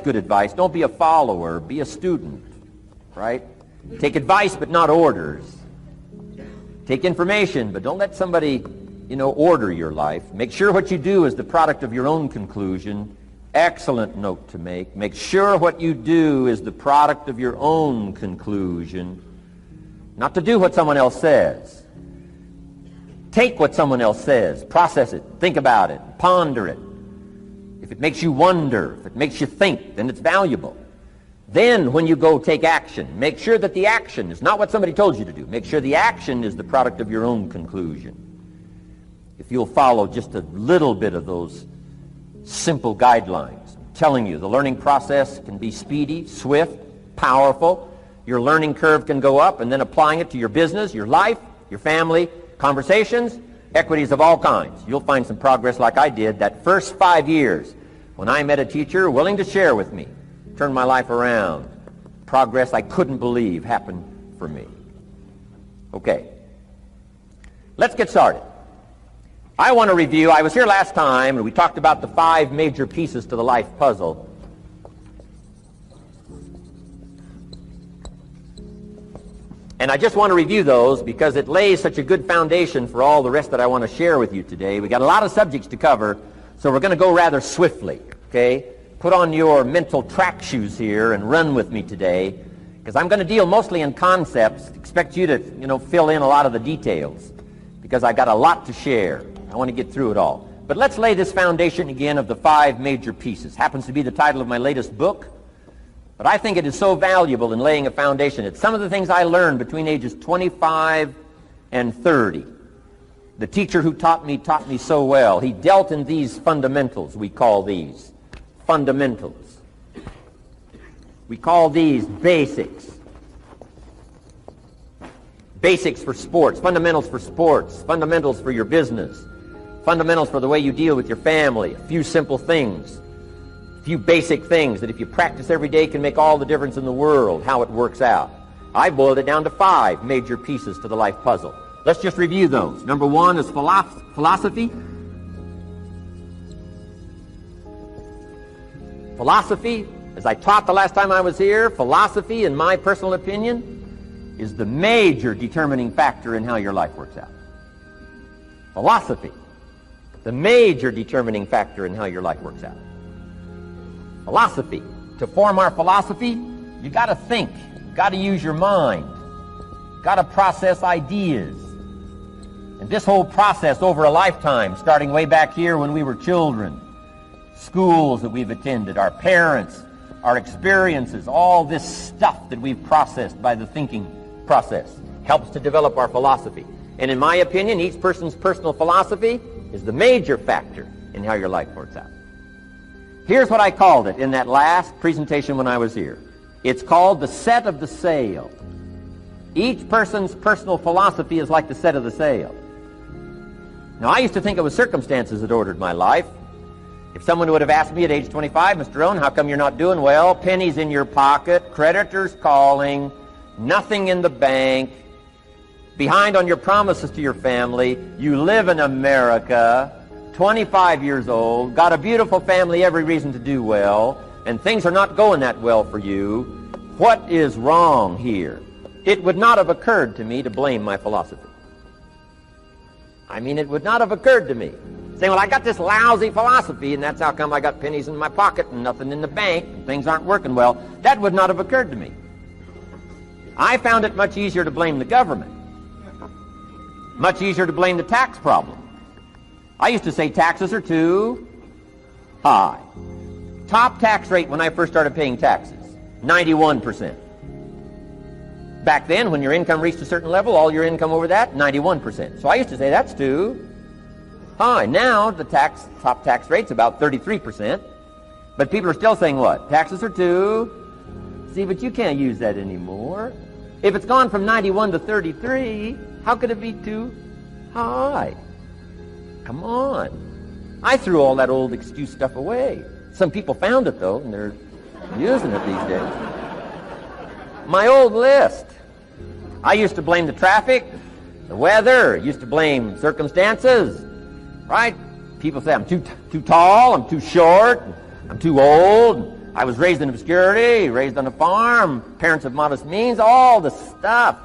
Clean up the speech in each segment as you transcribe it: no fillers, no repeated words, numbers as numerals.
good advice. Don't be a follower, be a student, right? Take advice, but not orders. Take information, but don't let somebody, order your life. Make sure what you do is the product of your own conclusion. Excellent note to make. Make sure what you do is the product of your own conclusion. Not to do what someone else says. Take what someone else says, process it, think about it, ponder it. If it makes you wonder, if it makes you think, then it's valuable. Then when you go take action, make sure that the action is not what somebody told you to do. Make sure the action is the product of your own conclusion. If you'll follow just a little bit of those simple guidelines, I'm telling you, the learning process can be speedy, swift, powerful. Your learning curve can go up, and then applying it to your business, your life, your family, conversations, equities of all kinds. You'll find some progress like I did that first 5 years when I met a teacher willing to share with me, turned my life around. Progress I couldn't believe happened for me. Okay, let's get started. I want to review, I was here last time and we talked about the 5 major pieces to the life puzzle. And I just want to review those because it lays such a good foundation for all the rest that I want to share with you today. We got a lot of subjects to cover, so we're going to go rather swiftly, okay? Put on your mental track shoes here and run with me today, because I'm going to deal mostly in concepts. Expect you to, fill in a lot of the details, because I got a lot to share. I want to get through it all. But let's lay this foundation again of the 5 major pieces. Happens to be the title of my latest book. But I think it is so valuable in laying a foundation. It's some of the things I learned between ages 25 and 30. The teacher who taught me so well. He dealt in these fundamentals, we call these. Fundamentals. We call these basics. Basics for sports, fundamentals for sports, fundamentals for your business, fundamentals for the way you deal with your family, a few simple things. Few basic things that if you practice every day can make all the difference in the world, how it works out. I boiled it down to 5 major pieces to the life puzzle. Let's just review those. Number 1 is philosophy. Philosophy, as I taught the last time I was here, philosophy, in my personal opinion, is the major determining factor in how your life works out. Philosophy, the major determining factor in how your life works out. Philosophy. To form our philosophy, you got to think. You got to use your mind. Got to process ideas. And this whole process over a lifetime, starting way back here when we were children, schools that we've attended, our parents, our experiences, all this stuff that we've processed by the thinking process helps to develop our philosophy. And in my opinion, each person's personal philosophy is the major factor in how your life works out. Here's what I called it in that last presentation when I was here. It's called the set of the sail. Each person's personal philosophy is like the set of the sail. Now, I used to think it was circumstances that ordered my life. If someone would have asked me at age 25, Mr. Rohn, how come you're not doing well? Pennies in your pocket, creditors calling, nothing in the bank, behind on your promises to your family, you live in America, 25 years old, got a beautiful family, every reason to do well, and things are not going that well for you. What is wrong here? It would not have occurred to me to blame my philosophy. I mean, it would not have occurred to me. Saying, well, I got this lousy philosophy, and that's how come I got pennies in my pocket and nothing in the bank, and things aren't working well. That would not have occurred to me. I found it much easier to blame the government. Much easier to blame the tax problem. I used to say taxes are too high. Top tax rate when I first started paying taxes, 91%. Back then, when your income reached a certain level, all your income over that, 91%. So I used to say that's too high. Now, the top tax rate's about 33%. But people are still saying what? Taxes are too. See, but you can't use that anymore. If it's gone from 91 to 33, how could it be too high? Come on. I threw all that old excuse stuff away. Some people found it, though, and they're using it these days. My old list. I used to blame the traffic, the weather, used to blame circumstances, right? People say I'm too tall, I'm too short, I'm too old, I was raised in obscurity, raised on a farm, parents of modest means, all the stuff.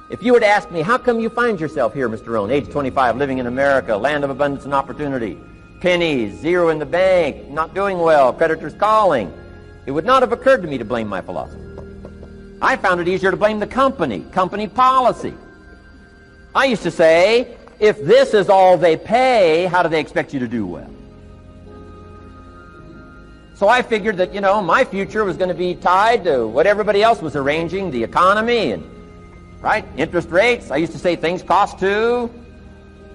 If you were to ask me, how come you find yourself here, Mr. Rohn, age 25, living in America, land of abundance and opportunity, pennies, zero in the bank, not doing well, creditors calling, it would not have occurred to me to blame my philosophy. I found it easier to blame the company policy. I used to say, if this is all they pay, how do they expect you to do well? So I figured that, my future was going to be tied to what everybody else was arranging, the economy and, right, interest rates. I used to say things cost too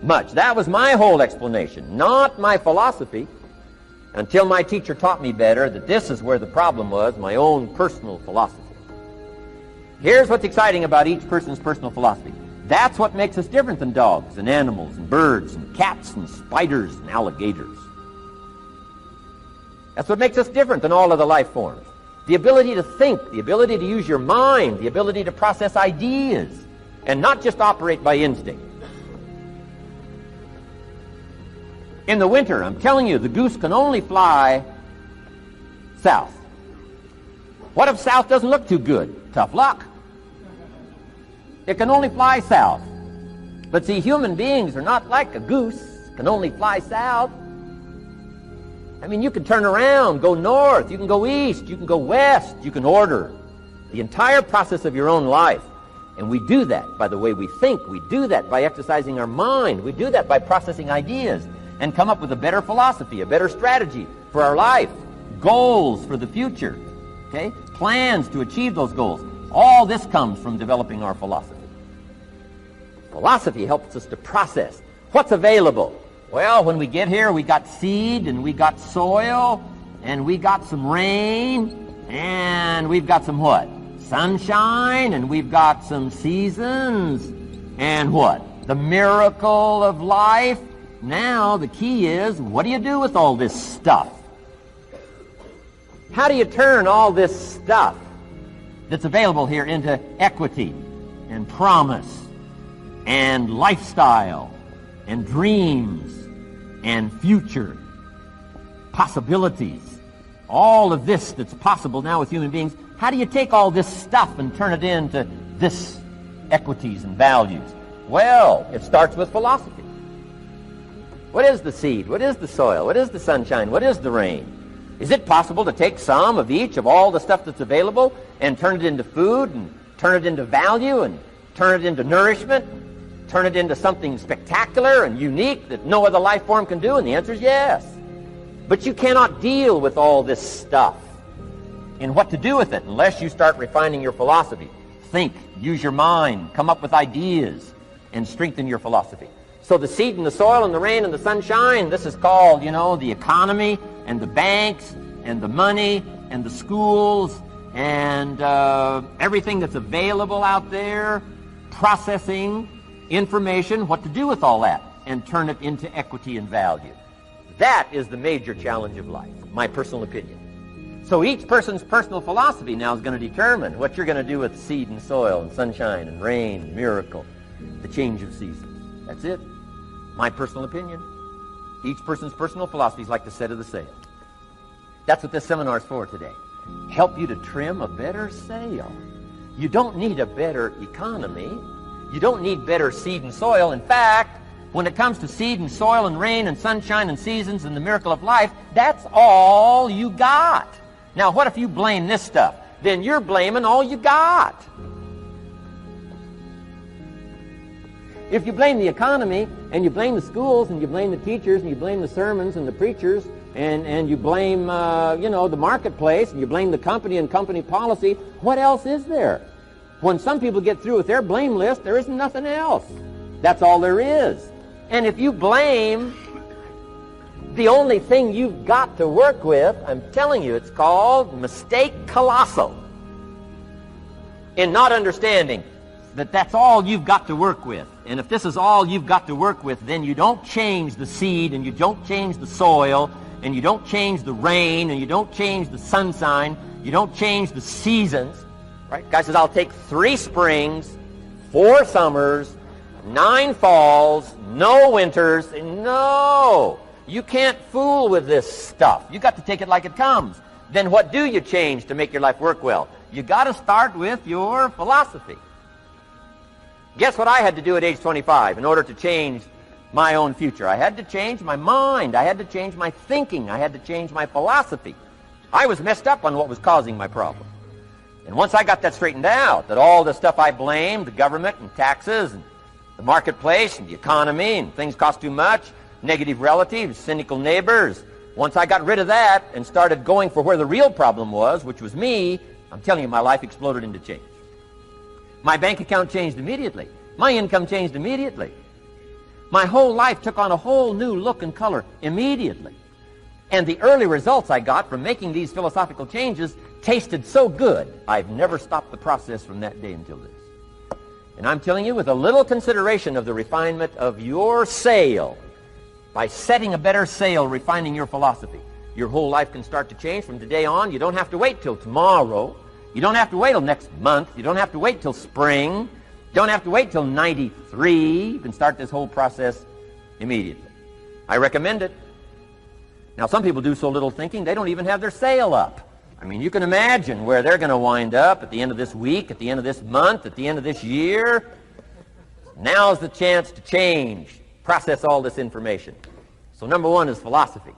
much. That was my whole explanation, not my philosophy, until my teacher taught me better that this is where the problem was, my own personal philosophy. Here's what's exciting about each person's personal philosophy. That's what makes us different than dogs and animals and birds and cats and spiders and alligators. That's what makes us different than all other life forms. The ability to think, the ability to use your mind, the ability to process ideas, and not just operate by instinct. In the winter, I'm telling you, the goose can only fly south. What if south doesn't look too good? Tough luck. It can only fly south. But see, human beings are not like a goose, can only fly south. I mean, you can turn around, go north, you can go east, you can go west, you can order the entire process of your own life. And we do that by the way we think. We do that by exercising our mind. We do that by processing ideas and come up with a better philosophy, a better strategy for our life, goals for the future, okay? Plans to achieve those goals. All this comes from developing our philosophy. Philosophy helps us to process what's available. Well, when we get here, we got seed, and we got soil, and we got some rain, and we've got some what? Sunshine, and we've got some seasons, and what? The miracle of life. Now, the key is, what do you do with all this stuff? How do you turn all this stuff that's available here into equity and promise and lifestyle and dreams and future possibilities? All of this that's possible now with human beings, how do you take all this stuff and turn it into this equities and values? Well, it starts with philosophy. What is the seed? What is the soil? What is the sunshine? What is the rain? Is it possible to take some of each of all the stuff that's available and turn it into food and turn it into value and turn it into nourishment, turn it into something spectacular and unique that no other life form can do? And the answer is yes. But you cannot deal with all this stuff and what to do with it unless you start refining your philosophy. Think, use your mind, come up with ideas, and strengthen your philosophy. So the seed and the soil and the rain and the sunshine, this is called, the economy and the banks and the money and the schools and everything that's available out there, processing information, what to do with all that, and turn it into equity and value. That is the major challenge of life, my personal opinion. So each person's personal philosophy now is going to determine what you're going to do with seed and soil and sunshine and rain and miracle, the change of seasons. That's it. My personal opinion. Each person's personal philosophy is like the set of the sail. That's what this seminar is for today. Help you to trim a better sail. You don't need a better economy. You don't need better seed and soil. In fact, when it comes to seed and soil and rain and sunshine and seasons and the miracle of life, that's all you got. Now, what if you blame this stuff? Then you're blaming all you got. If you blame the economy, and you blame the schools, and you blame the teachers, and you blame the sermons and the preachers, and you blame, the marketplace, and you blame the company and company policy, what else is there? When some people get through with their blame list, there isn't nothing else. That's all there is. And if you blame the only thing you've got to work with, I'm telling you, it's called mistake colossal in not understanding that that's all you've got to work with. And if this is all you've got to work with, then you don't change the seed, and you don't change the soil, and you don't change the rain, and you don't change the sunshine, you don't change the seasons. Right? Guy says, I'll take 3 springs, 4 summers, 9 falls, no winters. No! You can't fool with this stuff. You got to take it like it comes. then what do you change to make your life work well? You got to start with your philosophy. Guess what I had to do at age 25 in order to change my own future? I had to change my mind. I had to change my thinking. I had to change my philosophy. I was messed up on what was causing my problem. And once I got that straightened out, that all the stuff I blamed, the government and taxes and the marketplace and the economy and things cost too much, negative relatives, cynical neighbors, once I got rid of that and started going for where the real problem was, which was me, I'm telling you, my life exploded into change. My bank account changed immediately. My income changed immediately. My whole life took on a whole new look and color immediately. And the early results I got from making these philosophical changes tasted so good, I've never stopped the process from that day until this. And I'm telling you, with a little consideration of the refinement of your sail, by setting a better sail, refining your philosophy, your whole life can start to change from today on. You don't have to wait till tomorrow. You don't have to wait till next month. You don't have to wait till spring. You don't have to wait till 93. You can start this whole process immediately. I recommend it. Now, some people do so little thinking, they don't even have their sail up. I mean, you can imagine where they're going to wind up at the end of this week, at the end of this month, at the end of this year. Now's the chance to change, process all this information. So number one is philosophy.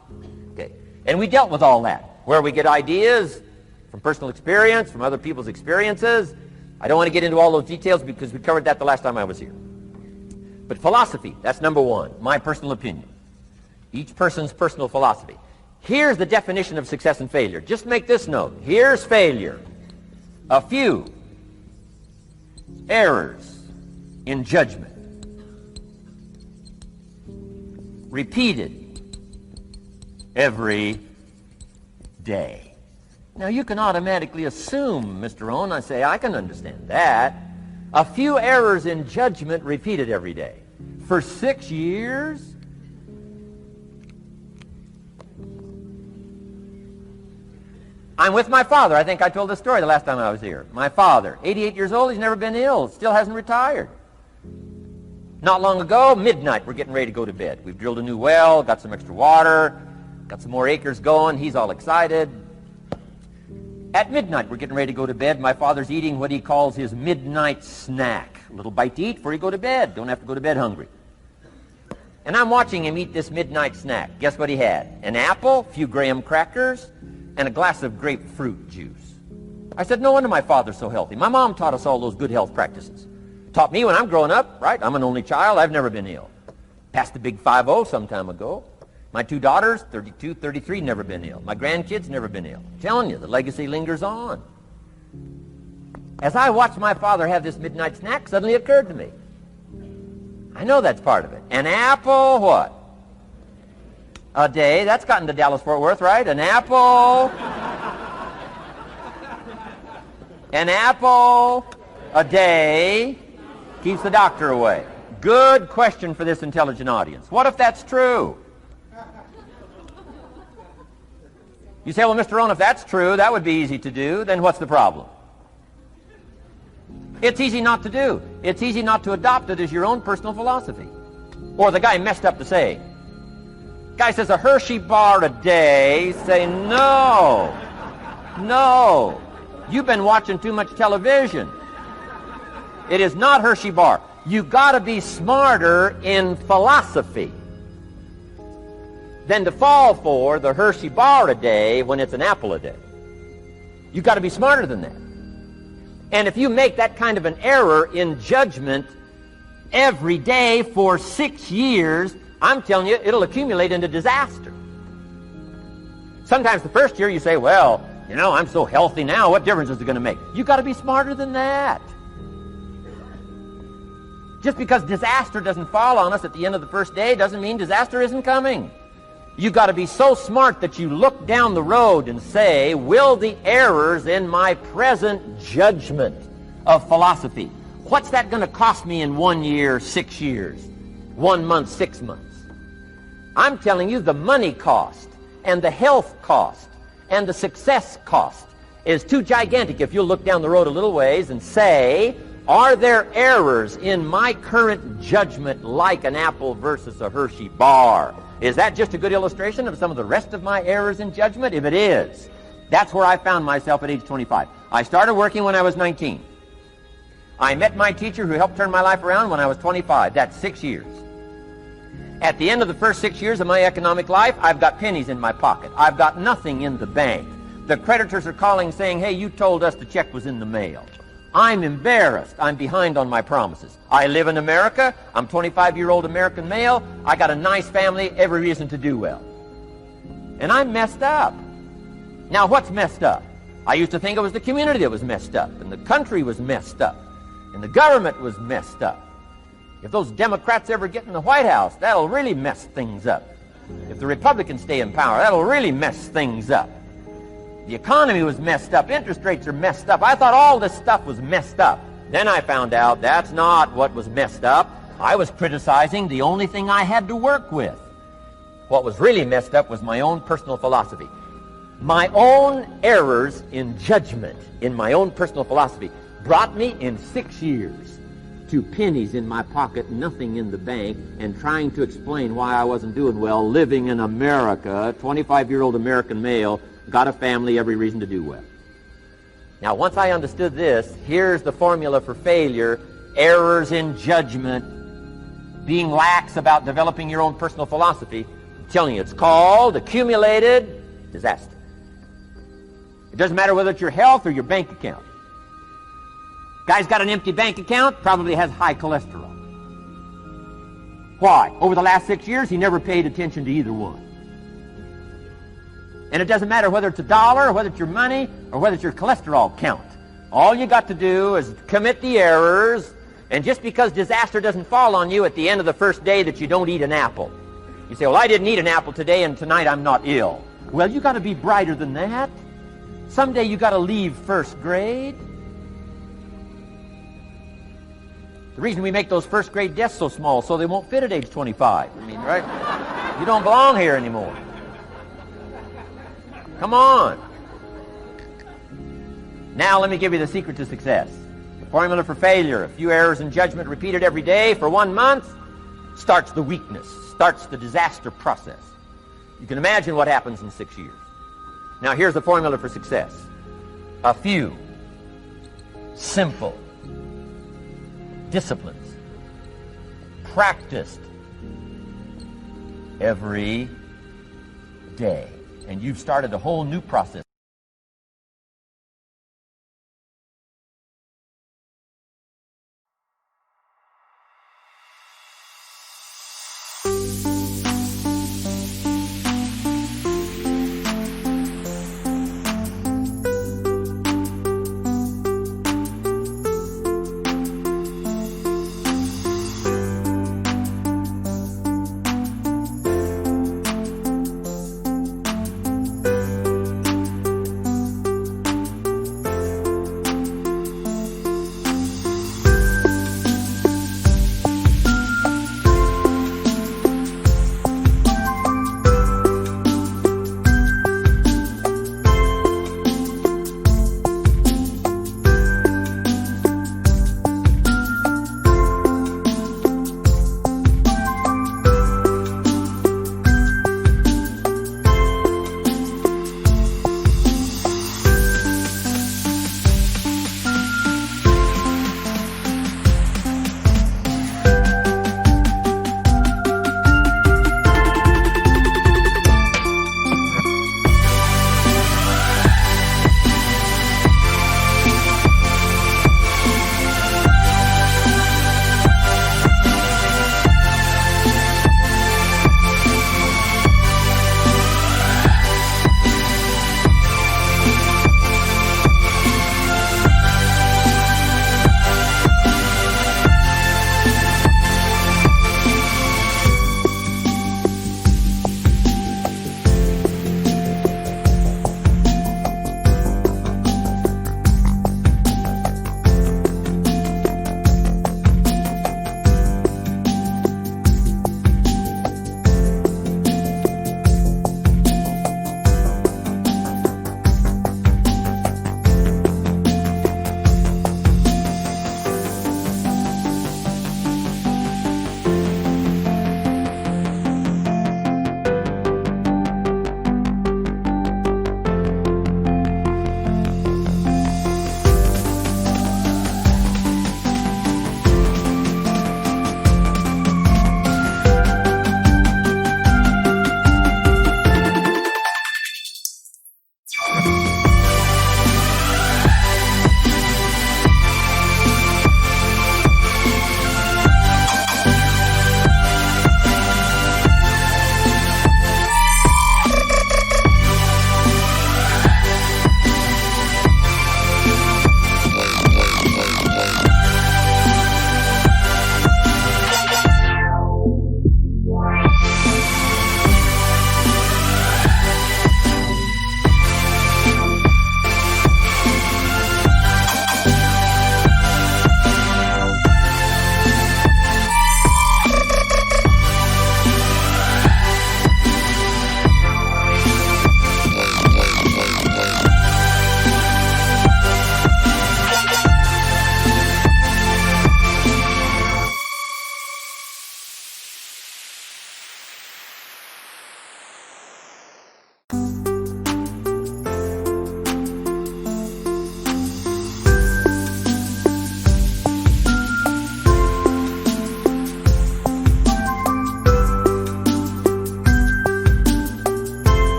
Okay. And we dealt with all that, where we get ideas from personal experience, from other people's experiences. I don't want to get into all those details because we covered that the last time I was here. But philosophy, that's number one, my personal opinion. Each person's personal philosophy. Here's the definition of success and failure. Just make this note. Here's failure. A few errors in judgment, repeated every day. Now, you can automatically assume, Mr. Rohn, I say, I can understand that. A few errors in judgment repeated every day. For 6 years? I'm with my father. I think I told this story the last time I was here. My father, 88 years old, he's never been ill, still hasn't retired. Not long ago, midnight, we're getting ready to go to bed. We've drilled a new well, got some extra water, got some more acres going. He's all excited. At midnight, we're getting ready to go to bed. My father's eating what he calls his midnight snack. A little bite to eat before you go to bed. Don't have to go to bed hungry. And I'm watching him eat this midnight snack. Guess what he had? An apple, a few graham crackers, and a glass of grapefruit juice. I said, no wonder my father's so healthy. My mom taught us all those good health practices. Taught me when I'm growing up, right? I'm an only child. I've never been ill. Passed the big 5-0 some time ago. My 2 daughters, 32, 33, never been ill. My grandkids, never been ill. I'm telling you, the legacy lingers on. As I watched my father have this midnight snack, suddenly it occurred to me. I know that's part of it. An apple, what? A day. That's gotten to Dallas-Fort Worth, right? An apple. An apple a day keeps the doctor away. Good question for this intelligent audience. What if that's true? You say, well, Mr. Rohn, if that's true, that would be easy to do. Then what's the problem? It's easy not to do. It's easy not to adopt it as your own personal philosophy. Or the guy messed up the saying. Guy says a Hershey bar a day. Say, no. No. You've been watching too much television. It is not Hershey bar. You got to be smarter in philosophy than to fall for the Hershey bar a day when it's an apple a day. You got to be smarter than that. And if you make that kind of an error in judgment every day for 6 years, I'm telling you, it'll accumulate into disaster. Sometimes the first year you say, well, you know, I'm so healthy now, what difference is it going to make? You got to be smarter than that. Just because disaster doesn't fall on us at the end of the first day doesn't mean disaster isn't coming. You got to be so smart that you look down the road and say, will the errors in my present judgment of philosophy, what's that going to cost me in 1 year, 6 years, 1 month, 6 months? I'm telling you, the money cost and the health cost and the success cost is too gigantic if you'll look down the road a little ways and say, are there errors in my current judgment like an apple versus a Hershey bar? Is that just a good illustration of some of the rest of my errors in judgment? If it is, That's where I found myself at age 25. I started working when I was 19. I met my teacher who helped turn my life around when I was 25. That's 6 years. At the end of the first 6 years of my economic life, I've got pennies in my pocket. I've got nothing in the bank. The creditors are calling saying, hey, you told us the check was in the mail. I'm embarrassed. I'm behind on my promises. I live in America. I'm 25-year-old American male. I got a nice family, every reason to do well. And I'm messed up. Now, what's messed up? I used to think it was the community that was messed up, and the country was messed up, and the government was messed up. If those Democrats ever get in the White House, that'll really mess things up. If the Republicans stay in power, that'll really mess things up. The economy was messed up. Interest rates are messed up. I thought all this stuff was messed up. Then I found out that's not what was messed up. I was criticizing the only thing I had to work with. What was really messed up was my own personal philosophy. My own errors in judgment in my own personal philosophy brought me in 6 years to pennies in my pocket, nothing in the bank, and trying to explain why I wasn't doing well, living in America, 25-year-old American male, got a family, every reason to do well. Now, once I understood this, here's the formula for failure: errors in judgment, being lax about developing your own personal philosophy. I'm telling you, it's called accumulated disaster. It doesn't matter whether it's your health or your bank account. Guy's got an empty bank account, probably has high cholesterol. Why? Over the last 6 years, he never paid attention to either one. And it doesn't matter whether it's a dollar, or whether it's your money, or whether it's your cholesterol count. All you got to do is commit the errors, and just because disaster doesn't fall on you at the end of the first day that you don't eat an apple. You say, well, I didn't eat an apple today, and tonight I'm not ill. Well, you got to be brighter than that. Someday you got to leave first grade. The reason we make those first grade desks so small so they won't fit at age 25. I mean, right? You don't belong here anymore. Come on. Now let me give you the secret to success. The formula for failure: a few errors in judgment repeated every day for 1 month starts the weakness, starts the disaster process. You can imagine what happens in 6 years. Now here's the formula for success: a few simple disciplines practiced every day, and you've started a whole new process.